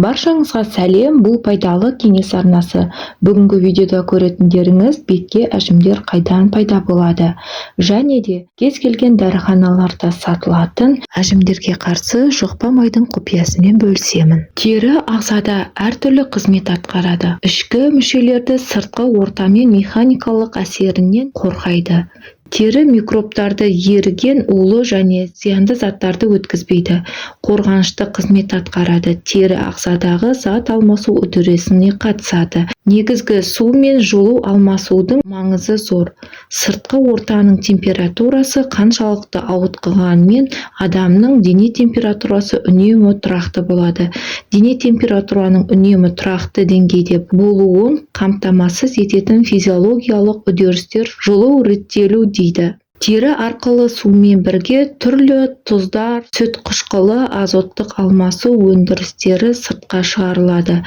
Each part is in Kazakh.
Баршаңызға сәлем, бұл пайдалы кеңес арнасы. Бүгінгі видеода көретіндеріңіз бетке әжімдер қайдан пайда болады және де кез келген дәріханаларда сатылатын әжімдерге қарсы жұқпа майдың құпиясымен бөлісемін. Тері ағзада әртүрлі қызмет атқарады. Ішкі мүшелерді сыртқы ортамен механикалық әсерінен қорғайды. Тері микробтарды еріген улы және зиянды заттарды өткізбейді. Қорғанышты қызмет атқарады. Тері ағзадағы зат алмасу үдерісіне қатысады. Негізгі су мен жылу алмасудың маңызы зор. Сыртқы ортаның температурасы қаншалықты ауытқығанмен адамның дене температурасы үнемі тұрақты болады. Дене температураның үнемі тұрақты деңгейде болуын қамтамасыз ететін физиологиялық үдерістер жылу реттелу дейді. Тері арқылы сумен бірге түрлі тұздар, сүт қышқылы, азоттық алмасу өндірістері сыртқа шығарылады.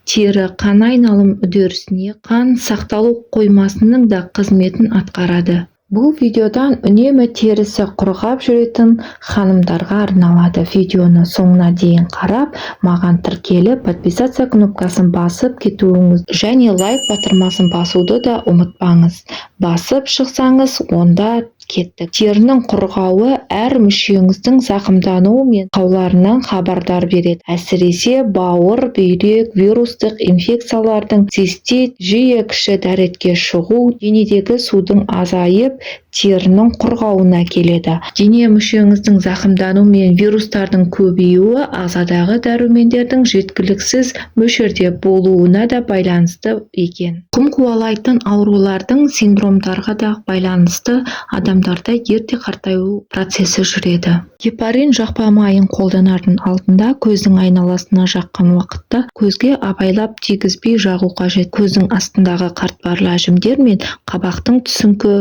Тері қан айналым үдерісіне, қан сақталу қоймасының да қызметін атқарады. Бұл видеодан үнемі терісі құрғап жүретін ханымдарға арналады. Видеоны соңына дейін қарап, маған тіркеліп, подписация кнопкасын басып кетуіңіз және лайк батырмасын басуды да ұмытпаңыз. Басып шықсаңыз, онда кеттік. Терінің құрғауы әр мүшеңіздің зақымдануы мен қауларынан хабардар береді. Әсіресе бауыр, бүйрек, вирустық инфекциялардың цистит, жиі кіші дәретке шығу, денедегі судың азайып, терінің құрғауына келеді. Дене мүшеңіздің зақымдану мен вирустардың көбеюі ағзадағы дәрумендердің жеткіліксіз мөлшерде болуына да байланысты екен. Құм қуалайтын аурулардың синдромдарға да байланысты адамдарда ерте қартаю процесі жүреді. Гепарин жақпа майын қолданардың алдында көздің айналасына жаққан уақытта көзге абайлап тигізбей жағу қажет. Көздің астындағы қатпарлы әжімдер мен қабақтың түсіңкі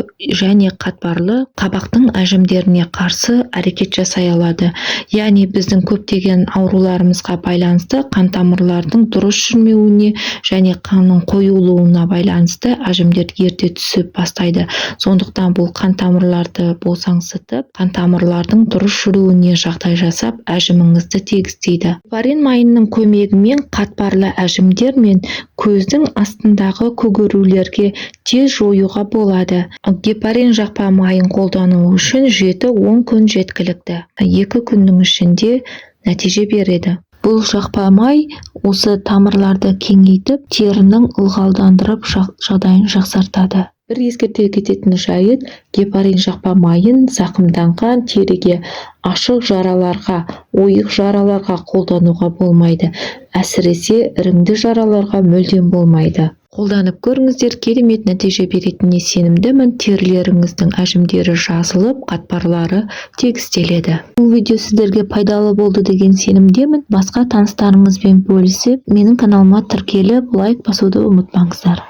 және қатпарлы қабақтың әжімдеріне қарсы әрекет жасай алады. Яғни біздің көптеген ауруларымызға байланысты қан тамырлардың дұрыс жүрмеуіне және қанның қоюлуына байланысты әжімдер ерте түсіп бастайды. Сондықтан бұл қан тамырларды босаңсытып, қан тамырлардың дұрыс жүруіне жағдай жасап, әжіміңізді тегістейді. Гепарин майының көмегімен қатпарлы әжімдер мен көздің астындағы көгерулерге тез жоюға болады. Гепарин жақпа майын қолдану үшін 7-10 күн жеткілікті. 2 күннің ішінде нәтиже береді. Бұл жақпа май осы тамырларды кеңейтіп, терінің ылғалдандырып жағдайын жақсартады. Бір ескерте кететін жайт, гепарин жақпа майын зақымданған тереге, ашық жараларға, ойық жараларға қолдануға болмайды. Әсіресе іріңді жараларға мүлдем болмайды. Қолданып көріңіздер, керемет нәтиже беретініне сенімдімін. Терілеріңіздің әжімдері жазылып, қатпарлары тегістеледі. Бұл видео сіздерге пайдалы болды деген сенімдемін. Басқа таныстарыңызбен бөлісіп, менің каналыма тіркеліп, лайк басуды ұмытпаңыздар.